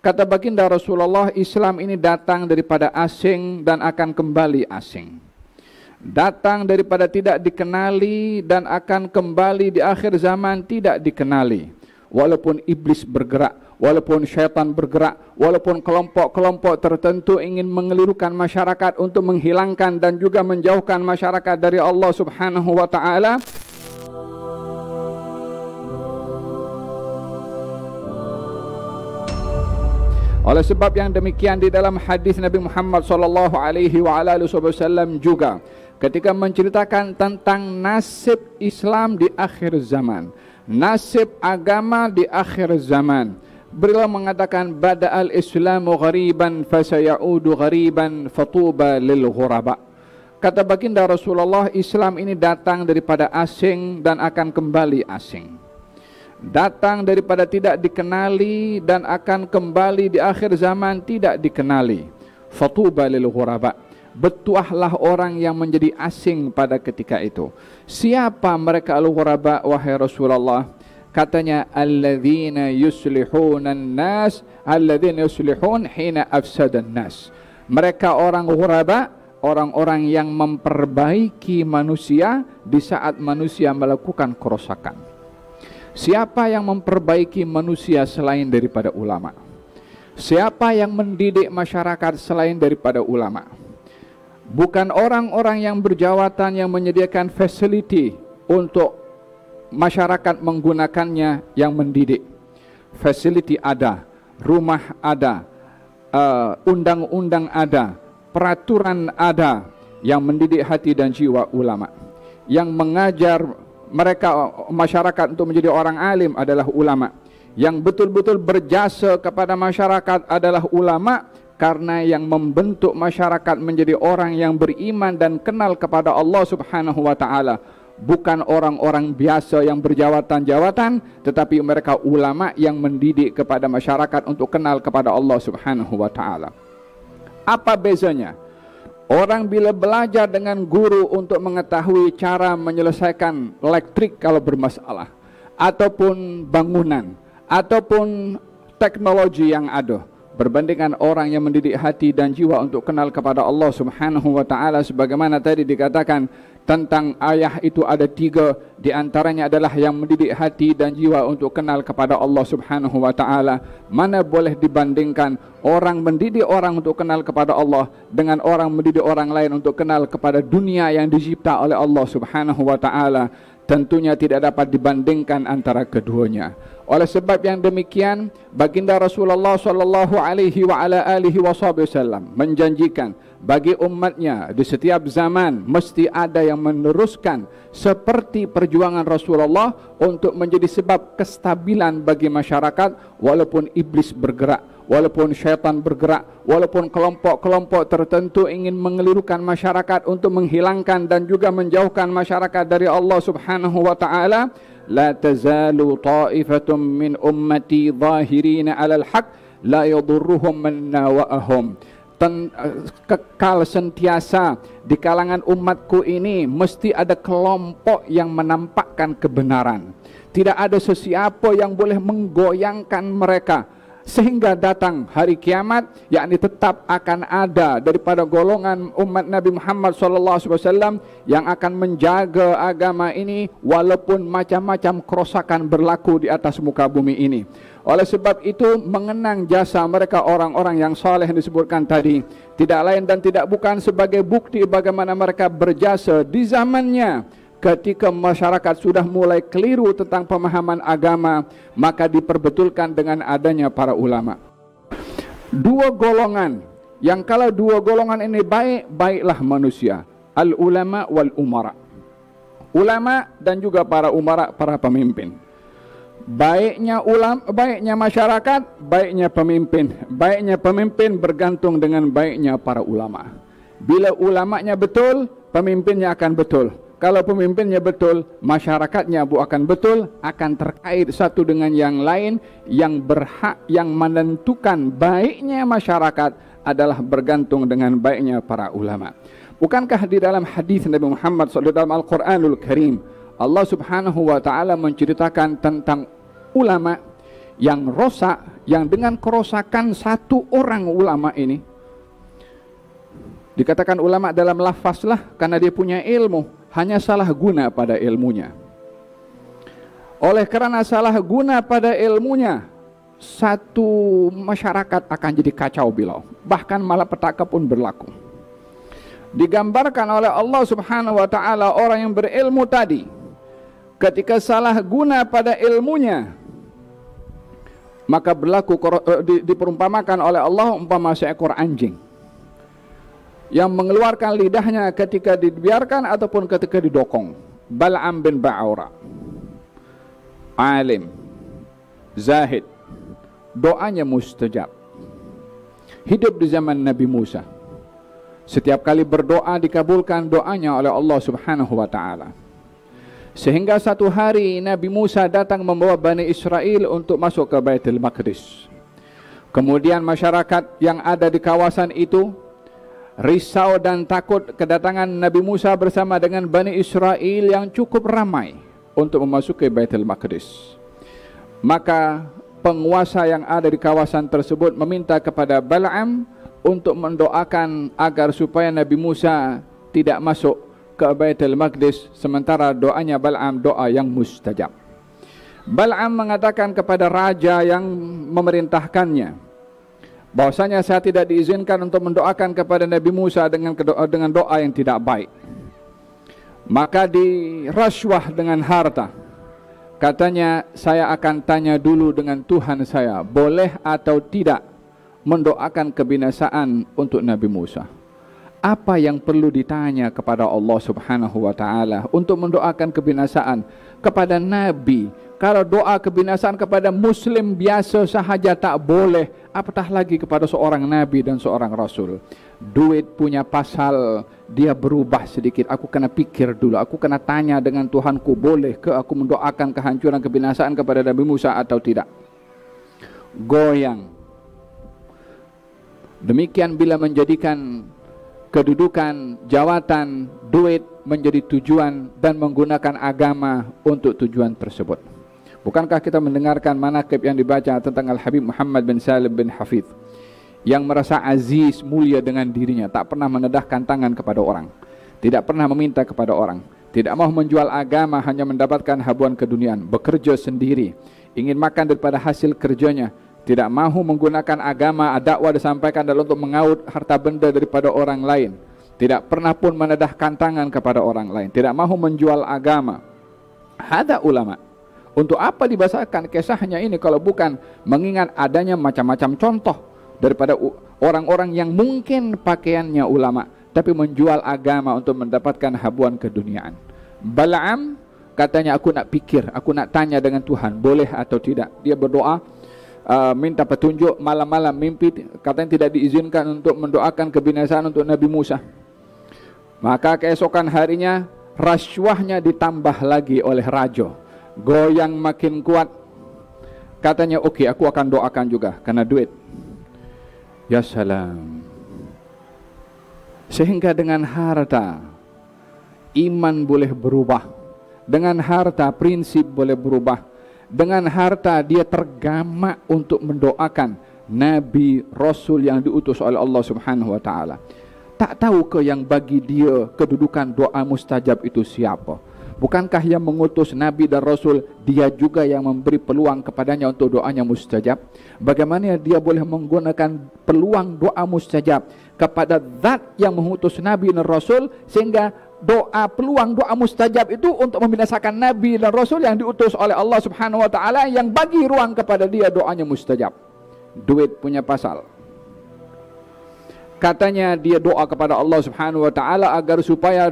Kata baginda Rasulullah, Islam ini datang daripada asing dan akan kembali asing. Datang daripada tidak dikenali dan akan kembali di akhir zaman tidak dikenali. Walaupun iblis bergerak, walaupun syaitan bergerak, walaupun kelompok-kelompok tertentu ingin mengelirukan masyarakat untuk menghilangkan dan juga menjauhkan masyarakat dari Allah Subhanahu wa taala. Oleh sebab yang demikian, di dalam hadis Nabi Muhammad sallallahu alaihi wasallam juga ketika menceritakan tentang nasib Islam di akhir zaman, nasib agama di akhir zaman, beliau mengatakan bada'al islamu ghariban fasayaudu ghariban fatuba lil ghuraba. Kata baginda Rasulullah, Islam ini datang daripada asing dan akan kembali asing. Datang daripada tidak dikenali dan akan kembali di akhir zaman tidak dikenali. Fatuba lil ghuraba. Bertuahlah orang yang menjadi asing pada ketika itu. Siapa mereka al-ghuraba wahai Rasulullah? Katanya alladzina yuslihuna an-nas, alladzina yuslihun hina afsadan nas. Mereka orang ghuraba, orang-orang yang memperbaiki manusia di saat manusia melakukan kerosakan. Siapa yang memperbaiki manusia selain daripada ulama? Siapa yang mendidik masyarakat selain daripada ulama? Bukan orang-orang yang berjawatan yang menyediakan facility untuk masyarakat menggunakannya yang mendidik. Facility ada, rumah ada, undang-undang ada, peraturan ada, yang mendidik hati dan jiwa ulama. Yang mengajar mereka masyarakat untuk menjadi orang alim adalah ulama. Yang betul-betul berjasa kepada masyarakat adalah ulama, karena yang membentuk masyarakat menjadi orang yang beriman dan kenal kepada Allah Subhanahu wa taala. Bukan orang-orang biasa yang berjawatan-jawatan, tetapi mereka ulama yang mendidik kepada masyarakat untuk kenal kepada Allah Subhanahu wa taala. Apa bezanya? Orang bila belajar dengan guru untuk mengetahui cara menyelesaikan elektrik kalau bermasalah, ataupun bangunan, ataupun teknologi yang ada, berbandingkan orang yang mendidik hati dan jiwa untuk kenal kepada Allah Subhanahu wa taala, sebagaimana tadi dikatakan tentang ayah itu ada 3, di antaranya adalah yang mendidik hati dan jiwa untuk kenal kepada Allah Subhanahu wa taala. Mana boleh dibandingkan orang mendidik orang untuk kenal kepada Allah dengan orang mendidik orang lain untuk kenal kepada dunia yang dicipta oleh Allah Subhanahu wa taala? Tentunya tidak dapat dibandingkan antara keduanya. Oleh sebab yang demikian, baginda Rasulullah sallallahu alaihi wasallam menjanjikan bagi umatnya di setiap zaman mesti ada yang meneruskan seperti perjuangan Rasulullah untuk menjadi sebab kestabilan bagi masyarakat, walaupun iblis bergerak, walaupun syaitan bergerak, walaupun kelompok-kelompok tertentu ingin mengelirukan masyarakat untuk menghilangkan dan juga menjauhkan masyarakat dari Allah Subhanahu wa taala. La tazalu ta'ifatum min ummati zahirina 'alal haq la yadurruhum man nawa'ahum. Kekal sentiasa di kalangan umatku ini mesti ada kelompok yang menampakkan kebenaran. Tidak ada sesiapa yang boleh menggoyangkan mereka sehingga datang hari kiamat, yakni tetap akan ada daripada golongan umat Nabi Muhammad SAW yang akan menjaga agama ini walaupun macam-macam kerosakan berlaku di atas muka bumi ini. Oleh sebab itu, mengenang jasa mereka orang-orang yang saleh yang disebutkan tadi tidak lain dan tidak bukan sebagai bukti bagaimana mereka berjasa di zamannya. Ketika masyarakat sudah mulai keliru tentang pemahaman agama, maka diperbetulkan dengan adanya para ulama. 2 golongan, yang kalau 2 golongan ini baik, baiklah manusia. Al-ulama wal umara. Ulama dan juga para umara, para pemimpin. Baiknya ulama, baiknya masyarakat, baiknya pemimpin. Baiknya pemimpin bergantung dengan baiknya para ulama. Bila ulamanya betul, pemimpinnya akan betul. Kalau pemimpinnya betul, masyarakatnya akan betul, akan terkait satu dengan yang lain. Yang berhak, yang menentukan baiknya masyarakat adalah bergantung dengan baiknya para ulama. Bukankah di dalam hadis Nabi Muhammad SAW dalam Al-Quranul Karim, Allah Subhanahu wa ta'ala menceritakan tentang ulama yang rosak, yang dengan kerosakan satu orang ulama ini, dikatakan ulama dalam lafaz lah karena dia punya ilmu, hanya salah guna pada ilmunya. Oleh karena salah guna pada ilmunya, satu masyarakat akan jadi kacau bilau, bahkan malapetaka pun berlaku. Digambarkan oleh Allah Subhanahu wa taala orang yang berilmu tadi, ketika salah guna pada ilmunya, maka berlaku diperumpamakan oleh Allah umpama seekor anjing yang mengeluarkan lidahnya ketika dibiarkan ataupun ketika didokong. Bal'am bin Ba'ura, alim, zahid, doanya mustajab, hidup di zaman Nabi Musa. Setiap kali berdoa dikabulkan doanya oleh Allah Subhanahu wa taala. Sehingga satu hari Nabi Musa datang membawa Bani Israel untuk masuk ke Baitul Maqdis. Kemudian masyarakat yang ada di kawasan itu risau dan takut kedatangan Nabi Musa bersama dengan Bani Israel yang cukup ramai untuk memasuki Baitul Maqdis. Maka penguasa yang ada di kawasan tersebut meminta kepada Bal'am untuk mendoakan agar supaya Nabi Musa tidak masuk ke Baitul Maqdis, sementara doanya Bal'am doa yang mustajab. Bal'am mengatakan kepada raja yang memerintahkannya bahwasanya saya tidak diizinkan untuk mendoakan kepada Nabi Musa dengan doa yang tidak baik. Maka diraswah dengan harta. Katanya, saya akan tanya dulu dengan Tuhan saya, boleh atau tidak mendoakan kebinasaan untuk Nabi Musa. Apa yang perlu ditanya kepada Allah Subhanahu wa taala untuk mendoakan kebinasaan kepada Nabi? Kalau doa kebinasaan kepada muslim biasa sahaja tak boleh, apatah lagi kepada seorang Nabi dan seorang Rasul. Duit punya pasal, dia berubah sedikit. Aku kena pikir dulu, aku kena tanya dengan Tuhanku, boleh ke aku mendoakan kehancuran kebinasaan kepada Nabi Musa atau tidak? Goyang. Demikian bila menjadikan kedudukan, jawatan, duit menjadi tujuan dan menggunakan agama untuk tujuan tersebut. Bukankah kita mendengarkan manaqib yang dibaca tentang Al-Habib Muhammad bin Salim bin Hafidh yang merasa aziz, mulia dengan dirinya, tak pernah menedahkan tangan kepada orang, tidak pernah meminta kepada orang, tidak mau menjual agama hanya mendapatkan habuan keduniaan, bekerja sendiri, ingin makan daripada hasil kerjanya, tidak mahu menggunakan agama, dakwah disampaikan dalam untuk mengaut harta benda daripada orang lain, tidak pernah pun menedahkan tangan kepada orang lain, tidak mahu menjual agama. Hada ulama. Untuk apa dibahasakan kisahnya ini kalau bukan mengingat adanya macam-macam contoh daripada orang-orang yang mungkin pakaiannya ulama tapi menjual agama untuk mendapatkan habuan keduniaan. Bal'am katanya, aku nak pikir, aku nak tanya dengan Tuhan, boleh atau tidak. Dia berdoa, minta petunjuk, malam-malam mimpi, katanya tidak diizinkan untuk mendoakan kebinasaan untuk Nabi Musa. Maka keesokan harinya raswahnya ditambah lagi oleh raja, goyang makin kuat. Katanya, okey, aku akan doakan juga karena duit. Ya salam. Sehingga dengan harta iman boleh berubah, dengan harta prinsip boleh berubah, dengan harta dia tergamak untuk mendoakan Nabi Rasul yang diutus oleh Allah Subhanahu wa taala. Tak tahu ke yang bagi dia kedudukan doa mustajab itu siapa? Bukankah yang mengutus Nabi dan Rasul, dia juga yang memberi peluang kepadanya untuk doanya mustajab? Bagaimana dia boleh menggunakan peluang doa mustajab kepada zat yang mengutus Nabi dan Rasul, sehingga doa peluang doa mustajab itu untuk membinasakan Nabi dan Rasul yang diutus oleh Allah Subhanahu wa taala, yang bagi ruang kepada dia doanya mustajab? Duit punya pasal. Katanya dia doa kepada Allah Subhanahu wa taala agar supaya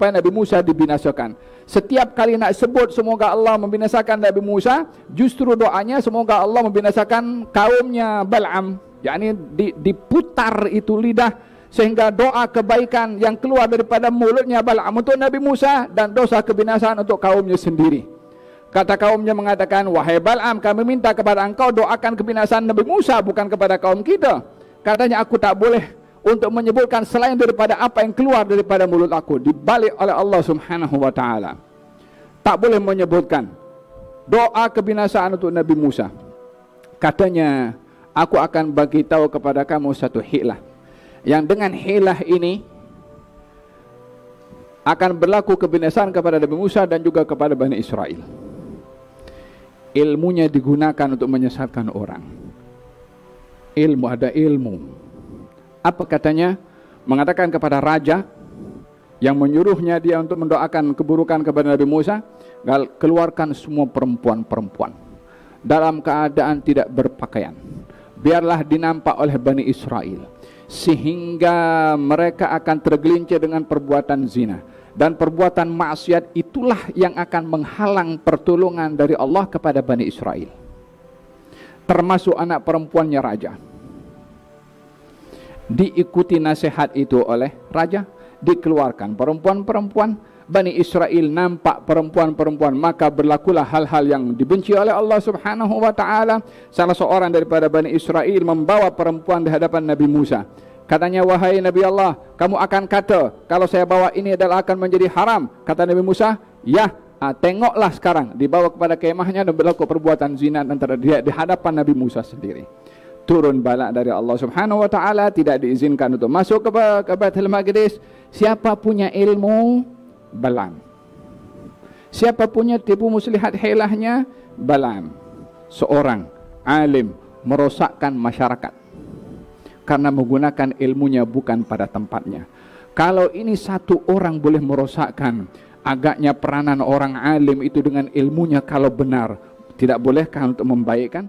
Nabi Musa dibinasakan. Setiap kali nak sebut semoga Allah membinasakan Nabi Musa, justru doanya semoga Allah membinasakan kaumnya Bal'am. yakni diputar itu lidah sehingga doa kebaikan yang keluar daripada mulutnya Bal'am untuk Nabi Musa dan dosa kebinasaan untuk kaumnya sendiri. Kata kaumnya mengatakan, wahai Bal'am, kami minta kepada engkau doakan kebinasaan Nabi Musa, bukan kepada kaum kita. Katanya, aku tak boleh untuk menyebutkan selain daripada apa yang keluar daripada mulut aku, dibalik oleh Allah Subhanahu wa ta'ala. Tak boleh menyebutkan. doa kebinasaan untuk Nabi Musa. Katanya, aku akan bagi tahu kepada kamu satu hilah, yang dengan hilah ini akan berlaku kebinasaan kepada Nabi Musa dan juga kepada Bani Israel. Ilmunya digunakan untuk menyesatkan orang. Ilmu, ada ilmu. Apa katanya? Mengatakan kepada raja yang menyuruhnya dia untuk mendoakan keburukan kepada Nabi Musa, keluarkan semua perempuan-perempuan dalam keadaan tidak berpakaian, biarlah dinampak oleh Bani Israel, sehingga mereka akan tergelincir dengan perbuatan zina. Dan perbuatan maksiat itulah yang akan menghalang pertolongan dari Allah kepada Bani Israel, termasuk anak perempuannya raja. Diikuti nasihat itu oleh raja, dikeluarkan perempuan-perempuan. Bani Israel nampak perempuan-perempuan, maka berlakulah hal-hal yang dibenci oleh Allah Subhanahu wa ta'ala. Salah seorang daripada Bani Israel membawa perempuan di hadapan Nabi Musa. Katanya, wahai Nabi Allah, kamu akan kata kalau saya bawa ini adalah akan menjadi haram. Kata Nabi Musa, ya, tengoklah sekarang. Dibawa kepada kemahnya dan berlaku perbuatan zina antara dia di hadapan Nabi Musa sendiri. Turun bala dari Allah Subhanahu wa ta'ala, tidak diizinkan untuk masuk ke Baitul Maqdis. Siapa punya ilmu, balan. Siapa punya tipu muslihat hilahnya, balan. Seorang alim merosakkan masyarakat karena menggunakan ilmunya bukan pada tempatnya. Kalau ini satu orang boleh merosakkan, agaknya peranan orang alim itu dengan ilmunya kalau benar, tidak bolehkah untuk membaikkan?